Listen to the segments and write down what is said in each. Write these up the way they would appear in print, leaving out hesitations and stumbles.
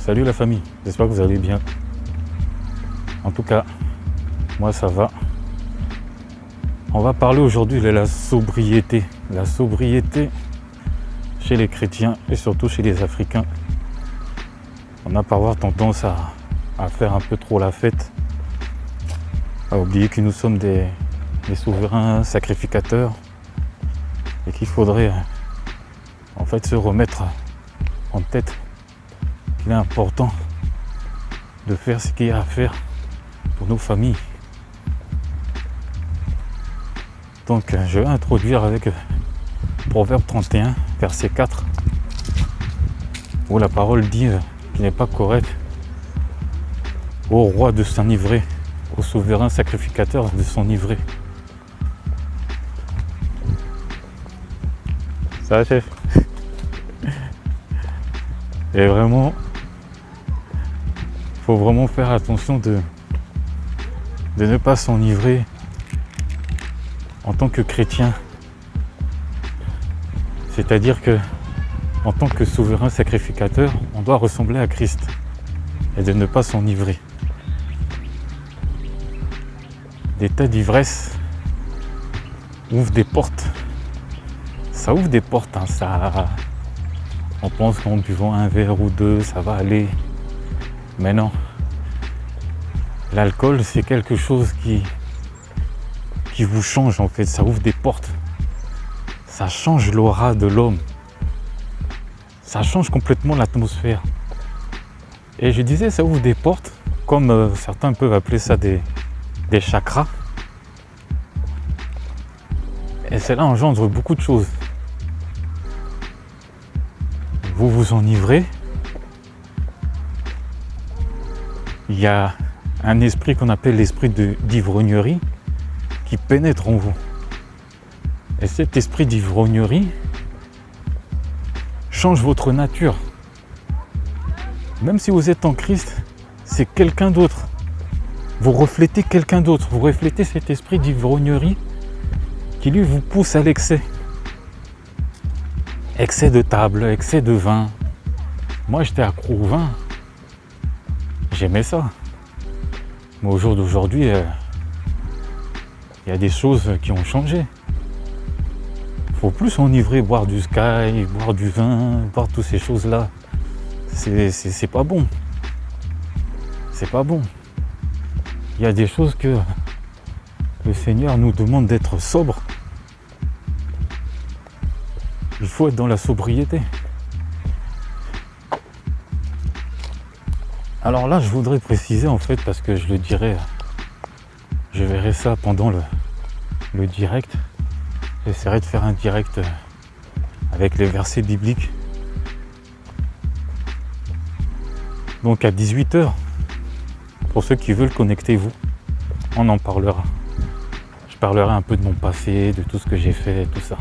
Salut la famille, j'espère que vous allez bien. En tout cas, moi ça va. On va parler aujourd'hui de la sobriété. La sobriété chez les chrétiens et surtout chez les Africains. On a parfois tendance à faire un peu trop la fête, à oublier que nous sommes des souverains sacrificateurs et qu'il faudrait en fait se remettre en tête qu'il est important de faire ce qu'il y a à faire pour nos familles. Donc je vais introduire avec Proverbe 31, verset 4, où la parole dit qu'il n'est pas correct au roi de s'enivrer, au souverain sacrificateur de s'enivrer. Ça va, chef? Et vraiment, il faut vraiment faire attention de ne pas s'enivrer en tant que chrétien. C'est-à-dire que en tant que souverain sacrificateur, on doit ressembler à Christ et de ne pas s'enivrer. L'état d'ivresse ouvre des portes. Ça ouvre des portes, hein, ça. On pense qu'en buvant un verre ou deux, ça va aller. Mais non. L'alcool, c'est quelque chose qui vous change en fait. Ça ouvre des portes. Ça change l'aura de l'homme. Ça change complètement l'atmosphère. Et je disais, ça ouvre des portes, comme certains peuvent appeler ça des chakras. Et cela engendre beaucoup de choses. Vous vous enivrez. Il y a un esprit qu'on appelle l'esprit d'ivrognerie qui pénètre en vous. Et cet esprit d'ivrognerie change votre nature. Même si vous êtes en Christ, c'est quelqu'un d'autre. Vous reflétez quelqu'un d'autre. Vous reflétez cet esprit d'ivrognerie qui lui vous pousse à l'excès. Excès de table, excès de vin. Moi j'étais accro au vin. J'aimais ça. Mais au jour d'aujourd'hui, il y a des choses qui ont changé. Il faut plus s'enivrer, boire du Sky, boire du vin, boire toutes ces choses-là. C'est pas bon. C'est pas bon. Il y a des choses que le Seigneur nous demande d'être sobre. Il faut être dans la sobriété. Alors là, je voudrais préciser en fait, parce que je le dirai, je verrai ça pendant le direct. J'essaierai de faire un direct avec les versets bibliques. Donc à 18h, pour ceux qui veulent, connectez-vous. On en parlera. Je parlerai un peu de mon passé, de tout ce que j'ai fait, tout ça.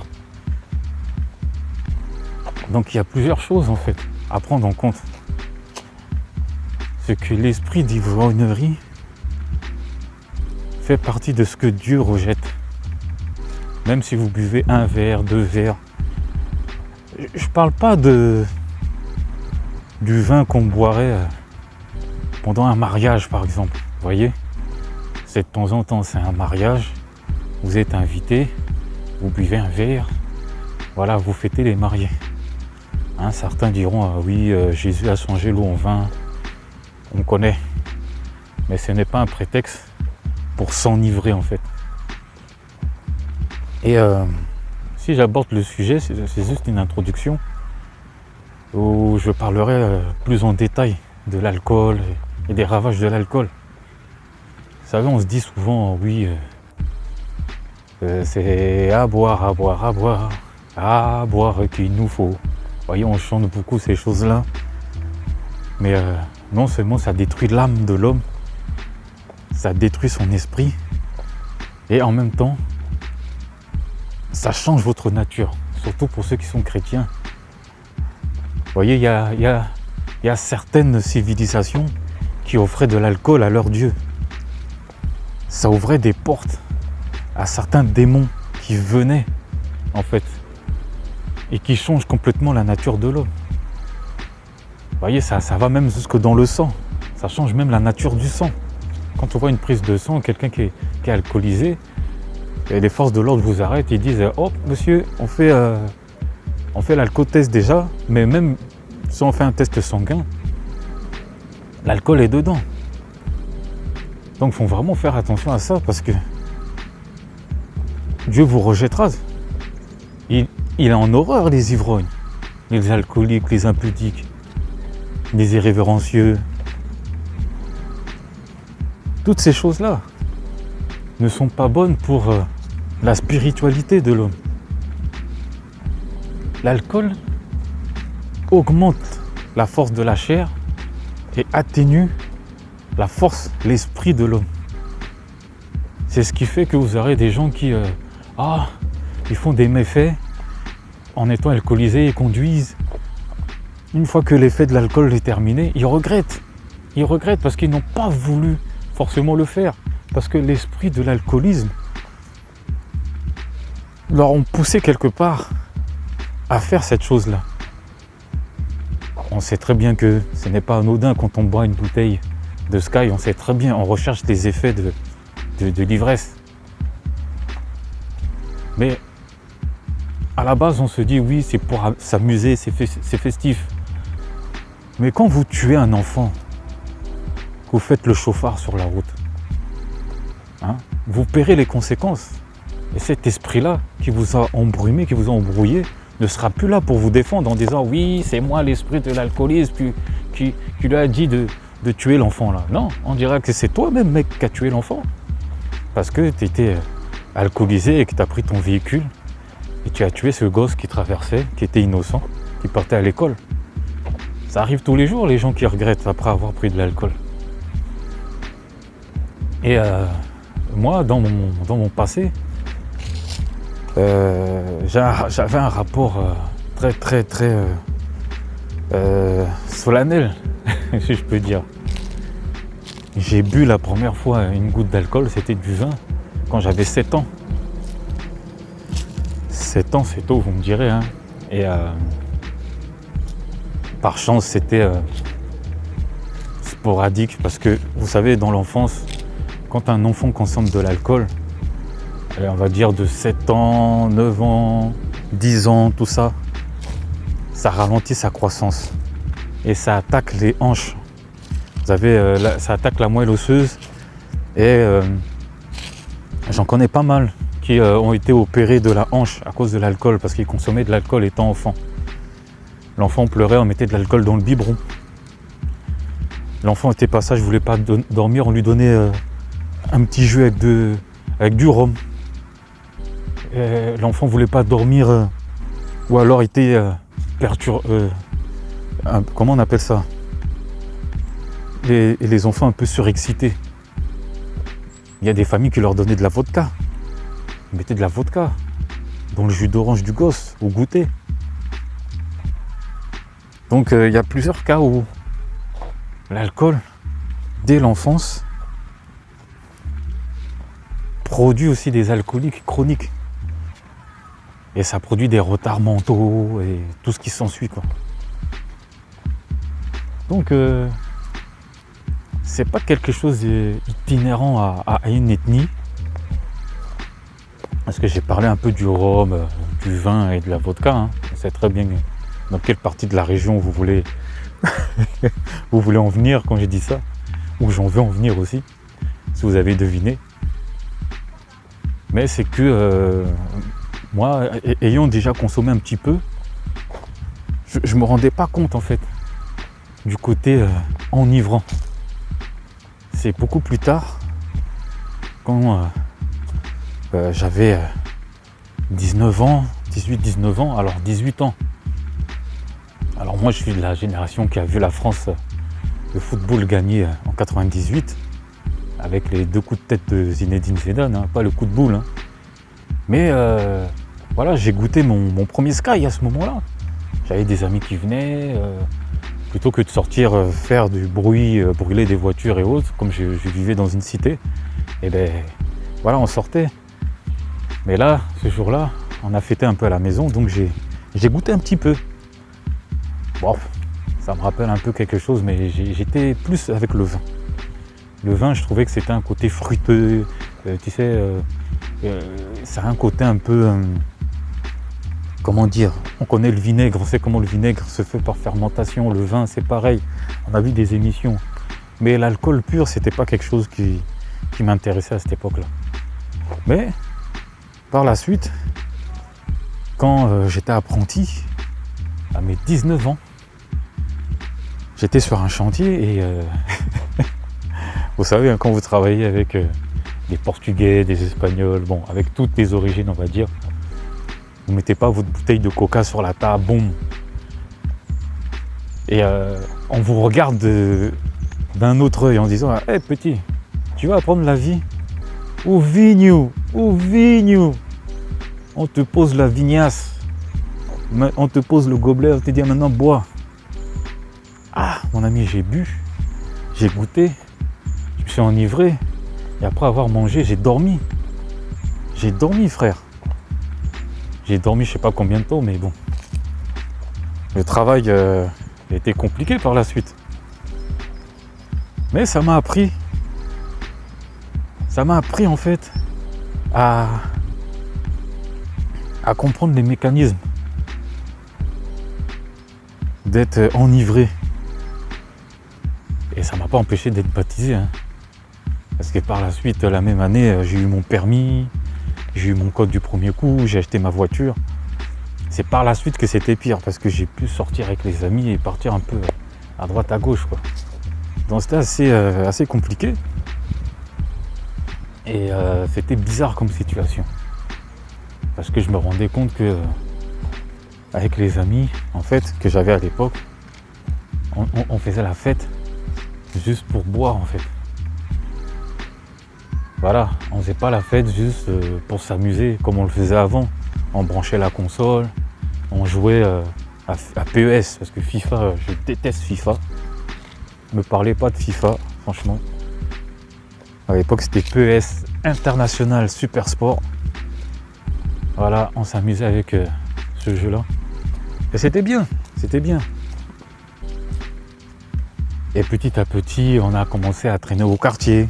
Donc il y a plusieurs choses en fait à prendre en compte. C'est que l'esprit d'ivrognerie fait partie de ce que Dieu rejette. Même si vous buvez un verre, deux verres. Je parle pas du vin qu'on boirait pendant un mariage par exemple. Vous voyez, c'est de temps en temps, c'est un mariage. Vous êtes invité, vous buvez un verre. Voilà, vous fêtez les mariés. Hein, certains diront, ah oui, Jésus a changé l'eau en vin. On connaît. Mais ce n'est pas un prétexte pour s'enivrer en fait. Et si j'aborde le sujet, c'est juste une introduction où je parlerai plus en détail de l'alcool et des ravages de l'alcool. Vous savez, on se dit souvent, oui, c'est à boire qu'il nous faut. Vous voyez, on chante beaucoup ces choses-là. Mais non seulement ça détruit l'âme de l'homme, ça détruit son esprit, et en même temps, ça change votre nature, surtout pour ceux qui sont chrétiens. Vous voyez, il y a certaines civilisations qui offraient de l'alcool à leur Dieu. Ça ouvrait des portes à certains démons qui venaient, en fait, et qui changent complètement la nature de l'homme. Vous voyez, ça va même jusque dans le sang. Ça change même la nature du sang. Quand on voit une prise de sang, quelqu'un qui est alcoolisé, et les forces de l'ordre vous arrêtent et disent « Oh, monsieur, on fait l'alcotest déjà, mais même si on fait un test sanguin, l'alcool est dedans. » Donc il faut vraiment faire attention à ça parce que Dieu vous rejettera. Il est en horreur les ivrognes, les alcooliques, les impudiques, les irrévérencieux. Toutes ces choses-là ne sont pas bonnes pour la spiritualité de l'homme. L'alcool augmente la force de la chair et atténue la force, l'esprit de l'homme. C'est ce qui fait que vous aurez des gens qui ils font des méfaits en étant alcoolisés et conduisent. Une fois que l'effet de l'alcool est terminé, ils regrettent. Ils regrettent parce qu'ils n'ont pas voulu forcément le faire. Parce que l'esprit de l'alcoolisme leur ont poussé quelque part à faire cette chose-là. On sait très bien que ce n'est pas anodin quand on boit une bouteille de Sky, on sait très bien, on recherche les effets de l'ivresse. Mais à la base, on se dit oui, c'est pour s'amuser, c'est festif. Mais quand vous tuez un enfant, que vous faites le chauffard sur la route, vous paierez les conséquences. Et cet esprit-là qui vous a embrumé, qui vous a embrouillé, ne sera plus là pour vous défendre en disant oui, c'est moi l'esprit de l'alcoolisme qui lui a dit de tuer l'enfant là. Non, on dira que c'est toi-même mec qui a tué l'enfant. Parce que tu étais alcoolisé et que tu as pris ton véhicule et tu as tué ce gosse qui traversait, qui était innocent, qui partait à l'école. Ça arrive tous les jours les gens qui regrettent après avoir pris de l'alcool. Et moi, dans mon passé, j'avais un rapport très solennel, si je peux dire. J'ai bu la première fois une goutte d'alcool, c'était du vin, quand j'avais 7 ans. 7 ans, c'est tôt, vous me direz. Et par chance, c'était sporadique, parce que, vous savez, dans l'enfance, quand un enfant consomme de l'alcool, on va dire de 7 ans, 9 ans, 10 ans, tout ça, ça ralentit sa croissance et ça attaque les hanches. Vous avez, ça attaque la moelle osseuse et j'en connais pas mal qui ont été opérés de la hanche à cause de l'alcool parce qu'ils consommaient de l'alcool étant enfant. L'enfant pleurait, on mettait de l'alcool dans le biberon. L'enfant était pas sage, voulait pas dormir, on lui donnait un petit jus avec du rhum. L'enfant voulait pas dormir ou alors était perturbé. Comment on appelle ça? Les enfants un peu surexcités. Il y a des familles qui leur donnaient de la vodka. Ils mettaient de la vodka dans le jus d'orange du gosse au goûter. Donc il y a plusieurs cas où l'alcool, dès l'enfance, produit aussi des alcooliques chroniques. Et ça produit des retards mentaux et tout ce qui s'ensuit, quoi. Donc, c'est pas quelque chose d'itinérant à une ethnie. Parce que j'ai parlé un peu du rhum, du vin et de la vodka. On sait très bien dans quelle partie de la région vous voulez, vous voulez en venir quand j'ai dit ça. Ou j'en veux en venir aussi, si vous avez deviné. Mais c'est que moi, ayant déjà consommé un petit peu, je me rendais pas compte en fait du côté enivrant. C'est beaucoup plus tard, quand j'avais 19 ans, 18-19 ans, alors 18 ans. Alors moi je suis de la génération qui a vu la France de football gagner en 98 avec les 2 coups de tête de Zinedine Zidane, pas le coup de boule. Mais voilà, j'ai goûté mon premier Sky à ce moment-là. J'avais des amis qui venaient, plutôt que de sortir faire du bruit, brûler des voitures et autres, comme je vivais dans une cité, et ben voilà, on sortait. Mais là, ce jour-là, on a fêté un peu à la maison, donc j'ai goûté un petit peu. Bon, Ça me rappelle un peu quelque chose, mais j'étais plus avec le vin. Le vin, je trouvais que c'était un côté fruiteux, tu sais, ça a un côté un peu, comment dire, on connaît le vinaigre, on sait comment le vinaigre se fait par fermentation, le vin c'est pareil, on a vu des émissions. Mais l'alcool pur, c'était pas quelque chose qui m'intéressait à cette époque-là. Mais par la suite, quand j'étais apprenti, à mes 19 ans, j'étais sur un chantier et vous savez, hein, quand vous travaillez avec des Portugais, des Espagnols, bon, avec toutes les origines, on va dire, vous ne mettez pas votre bouteille de coca sur la table, boum. Et on vous regarde d'un autre œil en disant « Hey petit, tu vas apprendre la vie ?» Ou vignou, on te pose la vignasse, on te pose le gobelet, on te dit maintenant bois. Ah mon ami, j'ai bu, j'ai goûté, je me suis enivré, et après avoir mangé, j'ai dormi. J'ai dormi frère. J'ai dormi je sais pas combien de temps, mais bon. Le travail a été compliqué par la suite. Mais ça m'a appris. Ça m'a appris en fait à comprendre les mécanismes d'être enivré. Et ça m'a pas empêché d'être baptisé. Hein. Parce que par la suite, la même année, j'ai eu mon permis, j'ai eu mon code du premier coup, j'ai acheté ma voiture. C'est par la suite que c'était pire parce que j'ai pu sortir avec les amis et partir un peu à droite à gauche, quoi. Donc c'était assez compliqué. Et c'était bizarre comme situation. Parce que je me rendais compte que avec les amis, en fait, que j'avais à l'époque, on faisait la fête juste pour boire, en fait. Voilà, on faisait pas la fête juste pour s'amuser comme on le faisait avant. On branchait la console, on jouait à PES, parce que FIFA, je déteste FIFA. Ne me parlez pas de FIFA, franchement. À l'époque, c'était PES International Super Sport. Voilà, on s'amusait avec ce jeu-là. Et c'était bien, c'était bien. Et petit à petit, on a commencé à traîner au quartier,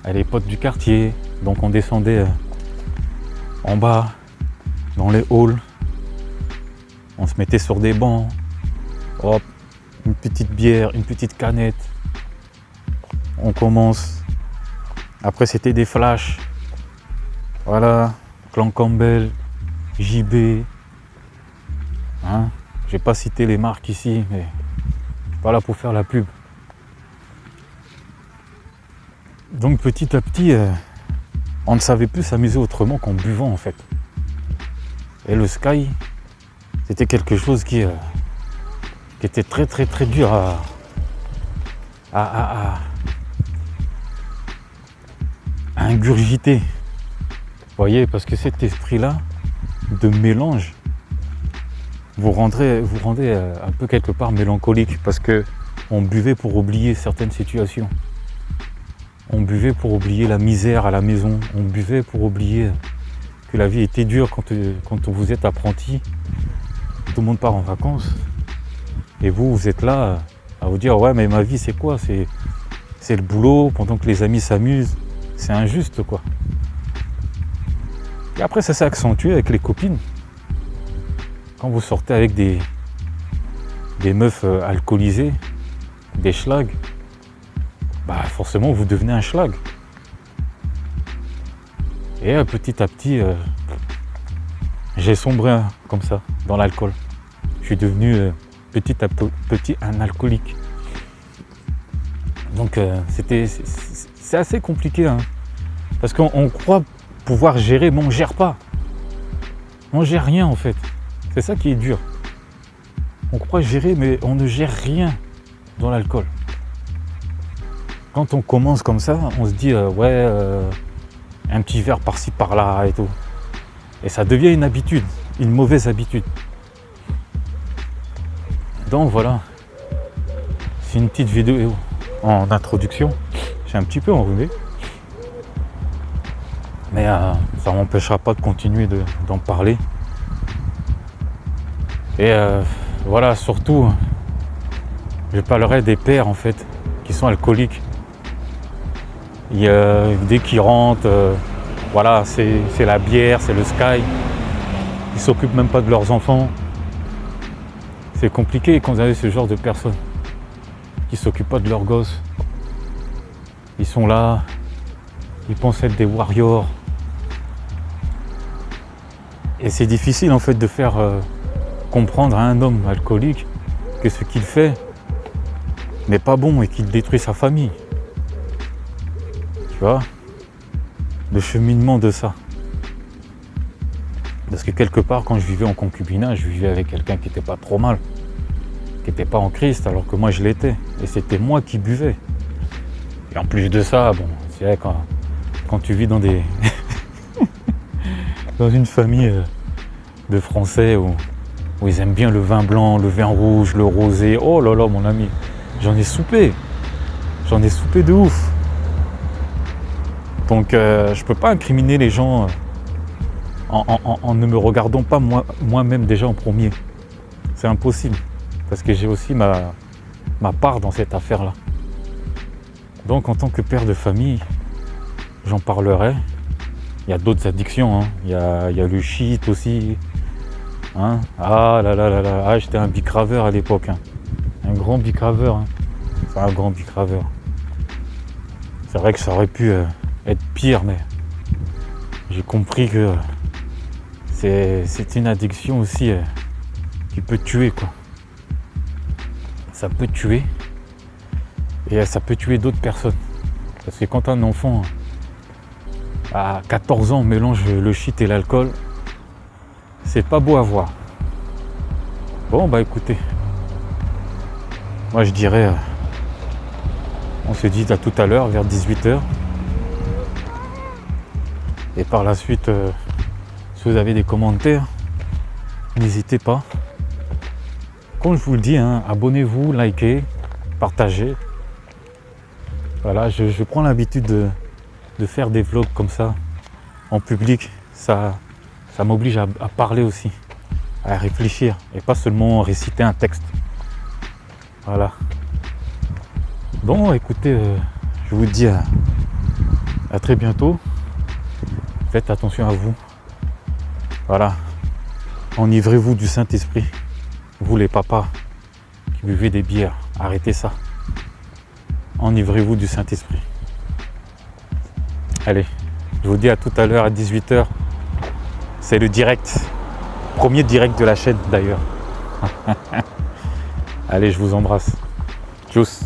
à les potes du quartier. Donc on descendait en bas, dans les halls. On se mettait sur des bancs. Hop, une petite bière, une petite canette. On commence. Après, c'était des flashs. Voilà, Clan Campbell, JB. Hein, je vais pas citer les marques ici, mais je suis pas là pour faire la pub. Donc petit à petit, on ne savait plus s'amuser autrement qu'en buvant en fait. Et le Sky, c'était quelque chose qui était très très très dur à ingurgiter. Vous voyez, parce que cet esprit-là de mélange vous rendez un peu quelque part mélancolique parce que on buvait pour oublier certaines situations. On buvait pour oublier la misère à la maison. On buvait pour oublier que la vie était dure quand vous êtes apprenti. Tout le monde part en vacances. Et vous êtes là à vous dire, ouais, mais ma vie, c'est quoi? C'est le boulot pendant que les amis s'amusent. C'est injuste, quoi. Et après, ça s'est accentué avec les copines. Quand vous sortez avec des meufs alcoolisées, des schlags, bah forcément vous devenez un schlag. Et petit à petit, j'ai sombré comme ça dans l'alcool. Je suis devenu petit à petit un alcoolique. Donc c'est assez compliqué, hein, parce qu'on croit pouvoir gérer, mais on ne gère pas. On ne gère rien en fait. C'est ça qui est dur. On croit gérer, mais on ne gère rien dans l'alcool. Quand on commence comme ça, on se dit ouais, un petit verre par-ci par-là et tout. Et ça devient une habitude, une mauvaise habitude. Donc voilà, c'est une petite vidéo en introduction. J'ai un petit peu enrhumé. Mais ça ne m'empêchera pas de continuer d'en parler. Et voilà, surtout, Je parlerai des pères en fait, qui sont alcooliques. Dès qu'ils rentrent, voilà, c'est la bière, c'est le sky. Ils s'occupent même pas de leurs enfants. C'est compliqué quand vous avez ce genre de personnes qui s'occupent pas de leurs gosses. Ils sont là, ils pensent être des warriors. Et c'est difficile en fait de faire comprendre à un homme alcoolique que ce qu'il fait n'est pas bon et qu'il détruit sa famille. Tu vois, le cheminement de ça. Parce que quelque part, quand je vivais en concubinage, je vivais avec quelqu'un qui n'était pas trop mal, qui n'était pas en Christ, alors que moi je l'étais. Et c'était moi qui buvais. Et en plus de ça, bon, c'est vrai, quand tu vis dans des dans une famille de Français où ils aiment bien le vin blanc, le vin rouge, le rosé, oh là là mon ami, j'en ai soupé de ouf. Donc je peux pas incriminer les gens en ne me regardant pas moi-même déjà en premier. C'est impossible, parce que j'ai aussi ma part dans cette affaire-là. Donc en tant que père de famille, j'en parlerai. Il y a d'autres addictions, hein. Il y a le shit aussi. Hein, ah là là là là, ah, j'étais un bicraveur à l'époque. Hein. Un grand bicraveur. Hein. C'est un grand bicraveur. C'est vrai que ça aurait pu être pire, mais j'ai compris que c'est une addiction aussi qui peut tuer, quoi. Ça peut tuer. Et ça peut tuer d'autres personnes. Parce que quand un enfant à 14 ans mélange le shit et l'alcool, c'est pas beau à voir. Bon bah écoutez, moi je dirais, on se dit à tout à l'heure vers 18h. Et par la suite, si vous avez des commentaires, n'hésitez pas. Comme je vous le dis, hein, abonnez-vous, likez, partagez. Voilà, je prends l'habitude de faire des vlogs comme ça, en public. Ça m'oblige à parler aussi, à réfléchir, et pas seulement réciter un texte. Voilà. Bon, écoutez, je vous dis à très bientôt. Faites attention à vous. Voilà. Enivrez-vous du Saint-Esprit. Vous les papas qui buvez des bières, arrêtez ça. Enivrez-vous du Saint-Esprit. Allez, je vous dis à tout à l'heure à 18h. C'est le direct. Premier direct de la chaîne d'ailleurs. Allez, je vous embrasse. Tchuss.